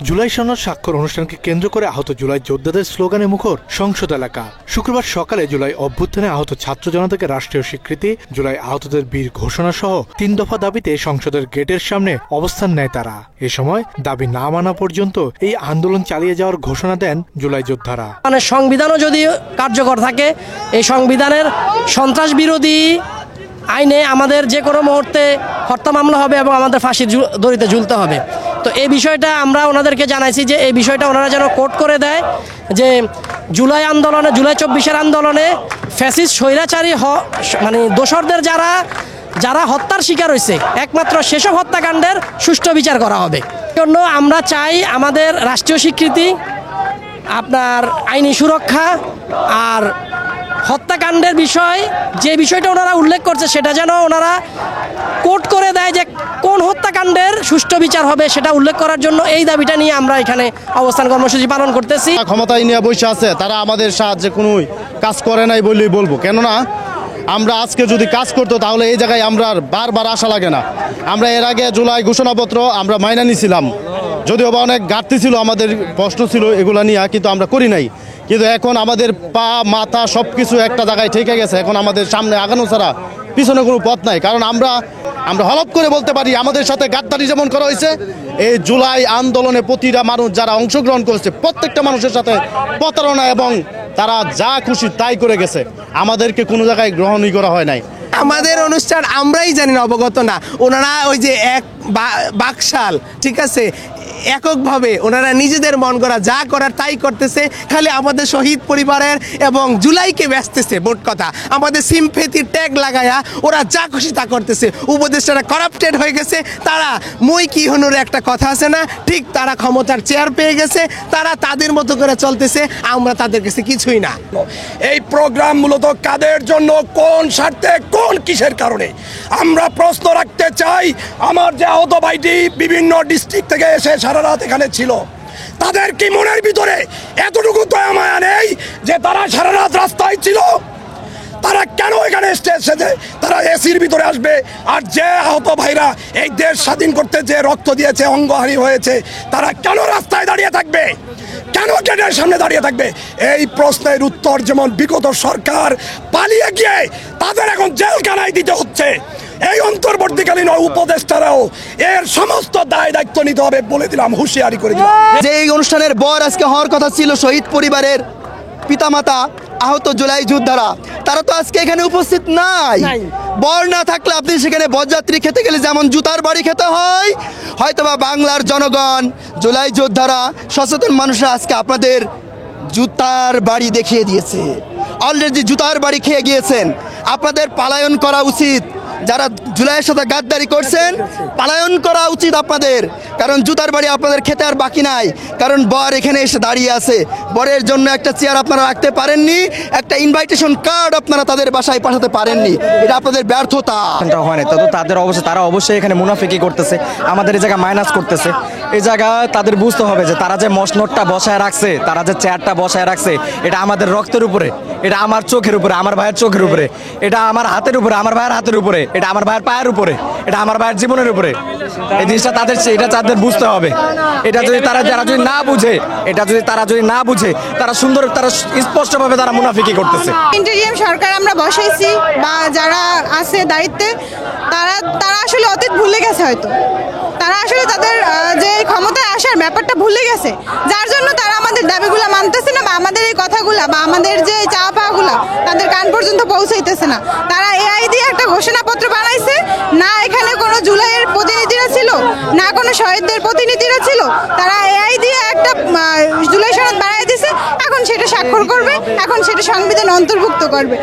জুলাই সনদ স্বাক্ষর অনুষ্ঠানকে কেন্দ্র করে আহত জুলাই যোদ্ধাদের স্লোগানে মুখর সংসদ এলাকা। শুক্রবার সকালে জুলাই অভ্যুত্থানে আহত ছাত্র জনতাকে রাষ্ট্রীয় স্বীকৃতি, জুলাই আহতদের বীর ঘোষণা সহ ৩ দফা দাবিতে সংসদের গেটের সামনে অবস্থান নেয় তারা। এ সময় দাবি না মানা পর্যন্ত এই আন্দোলন চালিয়ে যাওয়ার ঘোষণা দেন জুলাই যোদ্ধারা। সংবিধানও যদি কার্যকর থাকে, এই সংবিধানের সন্ত্রাস বিরোধী আইনে আমাদের যে কোনো মুহূর্তে হত্যা মামলা হবে এবং আমাদের ফাঁসির দড়িতে ঝুলতে হবে। তো এই বিষয়টা আমরা ওনাদেরকে জানাইছি যে এই বিষয়টা ওনারা যেন কোর্ট করে দেয় যে জুলাই আন্দোলনে, জুলাই ২৪-এর আন্দোলনে ফ্যাসিস্ট স্বৈরাচারী মানে দোসরদের যারা হত্যার শিকার হয়েছে, একমাত্র সেসব হত্যাকাণ্ডের সুষ্ঠু বিচার করা হবে। জন্য আমরা চাই আমাদের রাষ্ট্রীয় স্বীকৃতি, আপনার আইনি সুরক্ষা, আর হত্যাকাণ্ডের বিষয় যে বিষয়টা ওনারা উল্লেখ করছে সেটা যেন ওনারা কোর্ট করে দেয় যে কোন হত্যাকাণ্ডের সুষ্ঠু বিচার হবে, সেটা উল্লেখ করার জন্য এই দাবিটা নিয়ে আমরা এখানে অবস্থান কর্মসূচি পালন করতেছি। ক্ষমতায় নিয়ে বসে আছে তারা আমাদের সাহায্যে কোনো কাজ করে নাই বললেই বলবো, কেননা আমরা আজকে যদি কাজ করতো তাহলে এই জায়গায় আমরা বারবার আসা লাগে না। আমরা এর আগে জুলাই ঘোষণাপত্র আমরা মাইনা নিয়েছিলাম, যদিও বা অনেক ঘাটতি ছিল, আমাদের প্রশ্ন ছিল এগুলা নিয়ে, কিন্তু আমরা করি নাই। কিন্তু এখন আমাদের পা মাথা সব কিছু একটা জায়গায় ঠেকে গেছে। এখন আমাদের সামনে আগানো ছাড়া পিছনে কোনো পথ নাই। কারণ আমরা হলফ করে বলতে পারি আমাদের সাথে গাদ্দারি যেমন করা হয়েছে, এই জুলাই আন্দোলনে প্রতিটা মানুষ যারা অংশগ্রহণ করেছে প্রত্যেকটা মানুষের সাথে প্রতারণা এবং তারা যা খুশি তাই করে গেছে, আমাদেরকে কোনো জায়গায় গ্রহণই করা হয় নাই। আমাদের অনুষ্ঠান আমরাই জানি না, অবগত না। ওনারা ওই যে এক বাকশাল, ঠিক আছে, এককভাবে ওনারা নিজেদের মন করা যা করার তাই করতেছে, খালি আমাদের শহীদ পরিবারের এবং জুলাইকে ব্যস্তেছে। মোট কথা আমাদের সিম্পেথির ট্যাগ লাগায়া ওরা যা খুশি তা করতেছে। উপদেষ্টারা করাপ্টেড হয়ে গেছে, তারা মই কি হনুর একটা কথা আছে না, ঠিক তারা ক্ষমতার চেয়ার পেয়ে গেছে, তারা তাদের মতো করে চলতেছে, আমরা তাদের কাছে কিছুই না। এই প্রোগ্রাম মূলত কাদের জন্য, কোন স্বার্থে, কোন কিসের কারণে আমরা প্রশ্ন রাখতে চাই। আমার যে আহত ভাইটি বিভিন্ন ডিস্ট্রিক্ট থেকে এসে সারা রাত এখানে ছিল, তাদের কি মনের ভিতরে এতটুকু দয়া মায়া নেই যে তারা সারা রাত রাস্তায় ছিল? তারা কেন এখানে এসেছে? তারা এসির ভিতরে আসবে। আর যে আহত ভাইরা এই দেশ স্বাধীন করতে যে রক্ত দিয়েছে, অঙ্গহানি হয়েছে, তারা কেন রাস্তায় দাঁড়িয়ে থাকবে? কেন গেটের সামনে দাঁড়িয়ে থাকবে? এই প্রশ্নের উত্তর যেমন বিগত সরকার পালিয়ে গিয়ে তাদের এখন জেলখানায় দিতে হচ্ছে, এই অন্তর্বর্তীকালীন উপদেষ্টারাও এর সমস্ত দায় দায়িত্ব নিতে হবে বলে দিলাম, হুঁশিয়ারি করে দিলাম। যে এই অনুষ্ঠানের বর আজকে হওয়ার কথা ছিল শহীদ পরিবারের পিতামাতা, আহত জুলাই যোদ্ধারা, তারা তো আজকে এখানে উপস্থিত নাই। বর না থাকলে আপনি সেখানে বরযাত্রী খেতে গেলে যেমন জুতার বাড়ি খেতে হয়, হয়তোবা বাংলার জনগণ, জুলাই যোদ্ধারা, সচেতন মানুষরা আজকে আপনাদের জুতার বাড়ি দেখিয়ে দিয়েছে। অলরেডি জুতার বাড়ি খেয়ে গিয়েছেন। আপনাদের পালায়ন করা উচিত। যারা জুলাইয়ের সাথে গাদ্দারি করছেন, পালায়ন করা উচিত আপনাদের, কারণ জুতার বাড়ি আপনাদের খেতে আর বাকি নাই। কারণ বর এখানে এসে দাঁড়িয়ে আছে, বরের জন্য একটা চেয়ার আপনারা রাখতে পারেননি, একটা ইনভাইটেশন কার্ড আপনারা তাদের বাসায় পাঠাতে পারেননি, এটা আপনাদের ব্যর্থতা। হয় না তো তাদের অবশ্যই, তারা অবশ্যই এখানে মুনাফিকি করতেছে, আমাদের এই জায়গা মাইনাস করতেছে। এই জায়গা তাদের বুঝতে হবে যে তারা যে মসনদটা বসায় রাখছে, তারা যে চেয়ারটা বসায় রাখছে, এটা আমাদের রক্তের উপরে, এটা আমার চোখের উপরে, আমার ভাইয়ের চোখের উপরে, এটা আমার হাতের উপরে, আমার ভাইয়ের হাতের উপরে, এটা আমার ভাইয়ের পায়ের উপরে, এটা আমার ভাইয়ের জীবনের উপরে। এই জিনিসটা তাদের বুঝতে হবে। এটা যদি তারা যদি না বুঝে, তারা স্পষ্টভাবে তারা মুনাফিকি করতেছে। ইন্টারিম সরকার আমরা বসাইছি বা যারা আছে দায়িত্বে, তারা আসলে অতীত ভুলে গেছে। হয়তো তারা আসলে তাদের যে ক্ষমতায় আসার ব্যাপারটা ভুলে গেছে, যার জন্য তারা আমাদের দাবিগুলো মানতেছে না, বা আমাদের এই কথাগুলা বা আমাদের যে চাওয়া পাওয়াগুলা তাদের কান পর্যন্ত পৌঁছাইতেছে না। তারা এআই দিয়ে একটা ঘোষণাপত্র বানাইছে, না এখানে কোনো জুলাইয়ের প্রতিনিধিরা ছিল, না কোনো শহীদদের প্রতিনিধিরা ছিল, তারা এআই দিয়ে একটা জুলাই সনদ বানাই দিছে। এখন সেটা স্বাক্ষর করবে, এখন সেটা সংবিধান অন্তর্ভুক্ত করবে।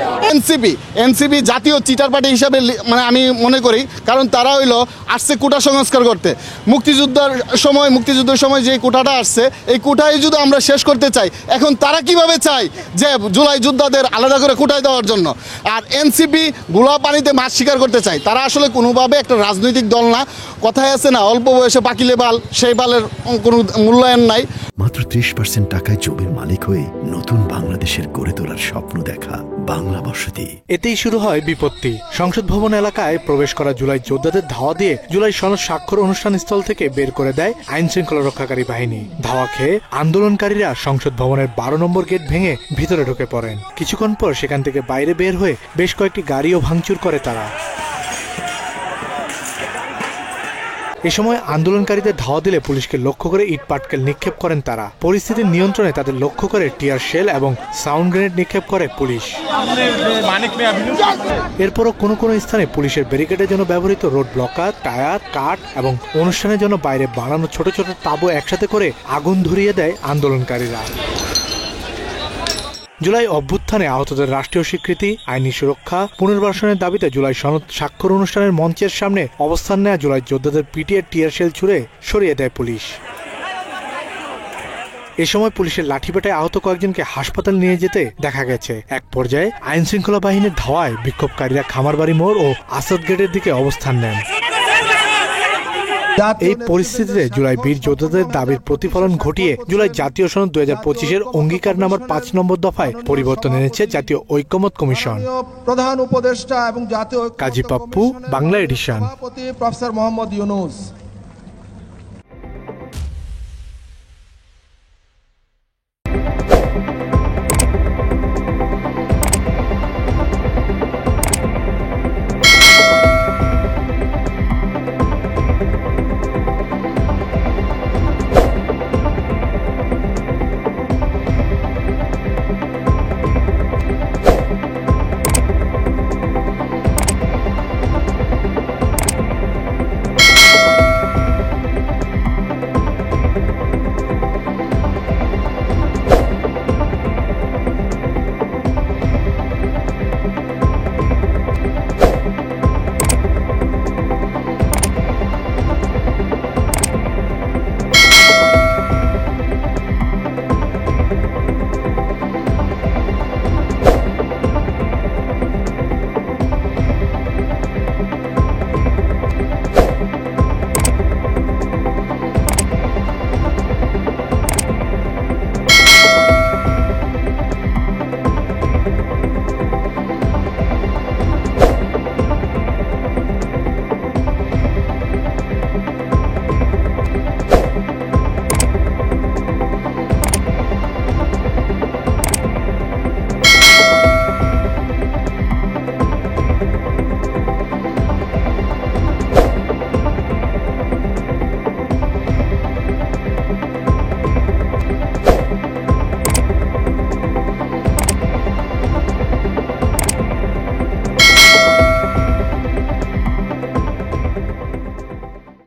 এনসিপি জাতীয় চিটার পার্টি হিসাবে মানে আমি মনে করি, কারণ তারা হইলো আসছে কোটা সংস্কার করতে। মুক্তিযুদ্ধের সময় যে কোটাটা আসছে, এই কোটাই যদি আমরা শেষ করতে চাই, এখন তারা কিভাবে চায় যে জুলাই যোদ্ধাদের আলাদা করে কোটায় দেওয়ার জন্য। আর এনসিপি গোলা পানিতে মাছ শিকার করতে চায়। তারা আসলে কোনোভাবে একটা রাজনৈতিক দল না। কথায় আছে না, অল্প বয়সে পাকিলে বাল, সেই বালের কোনো মূল্যায়ন নাই। মাত্র 30% টাকায় জমির মালিক হয়ে নতুন বাংলাদেশের গড়ে গড়ে তোলার স্বপ্ন দেখা বাংলা বসতি। এতেই শুরু হয় বিপত্তি। সংসদ ভবন এলাকায় প্রবেশ করা জুলাই যোদ্ধাদের ধাওয়া দিয়ে জুলাই সনদ স্বাক্ষর অনুষ্ঠান স্থল থেকে বের করে দেয় আইন শৃঙ্খলা রক্ষাকারী বাহিনী। ধাওয়া খেয়ে আন্দোলনকারীরা সংসদ ভবনের 12 নম্বর গেট ভেঙে ভিতরে ঢুকে পড়েন। কিছুক্ষণ পর সেখান থেকে বাইরে বের হয়ে বেশ কয়েকটি গাড়িও ভাঙচুর করে তারা। এ সময় আন্দোলনকারীদের ধাওয়া দিলে পুলিশকে লক্ষ্য করে ইট পাটকেল নিক্ষেপ করেন তারা। পরিস্থিতির নিয়ন্ত্রণে তাদের লক্ষ্য করে টিয়ার শেল এবং সাউন্ড গ্রেনেড নিক্ষেপ করে পুলিশ। এরপরও কোনো কোনো স্থানে পুলিশের ব্যারিকেডের জন্য ব্যবহৃত রোড ব্লকার, টায়ার, কাঠ এবং অনুষ্ঠানের জন্য বাইরে বানানো ছোট ছোট তাঁবু একসাথে করে আগুন ধরিয়ে দেয় আন্দোলনকারীরা। জুলাই অভ্যুত্থানে আহতদের রাষ্ট্রীয় স্বীকৃতি, আইনি সুরক্ষা, পুনর্বাসনের দাবিতে জুলাই সনদ স্বাক্ষর অনুষ্ঠানের মঞ্চের সামনে অবস্থান নেওয়া জুলাই যোদ্ধাদের পিটিয়ে টিয়ার শেল ছুড়ে সরিয়ে দেয় পুলিশ। এ সময় পুলিশের লাঠিপেটায় আহত কয়েকজনকে হাসপাতালে নিয়ে যেতে দেখা গেছে। এক পর্যায়ে আইন শৃঙ্খলা বাহিনীর ধাওয়ায় বিক্ষোভকারীরা খামারবাড়ি মোড় ও আসাদ গেটের দিকে অবস্থান নেন। এই পরিস্থিতিতে জুলাই বীর যোদ্ধাদের দাবির প্রতিফলন ঘটিয়ে জুলাই জাতীয় সনদ 2025-এর অঙ্গীকারনামার 5 নম্বর দফায় পরিবর্তন এনেছে জাতীয় ঐকমত্য কমিশন। প্রধান উপদেষ্টা এবং জাতীয় কাজী পাপ্পু, বাংলা এডিশন। প্রফেসর মোহাম্মদ ইউনূস।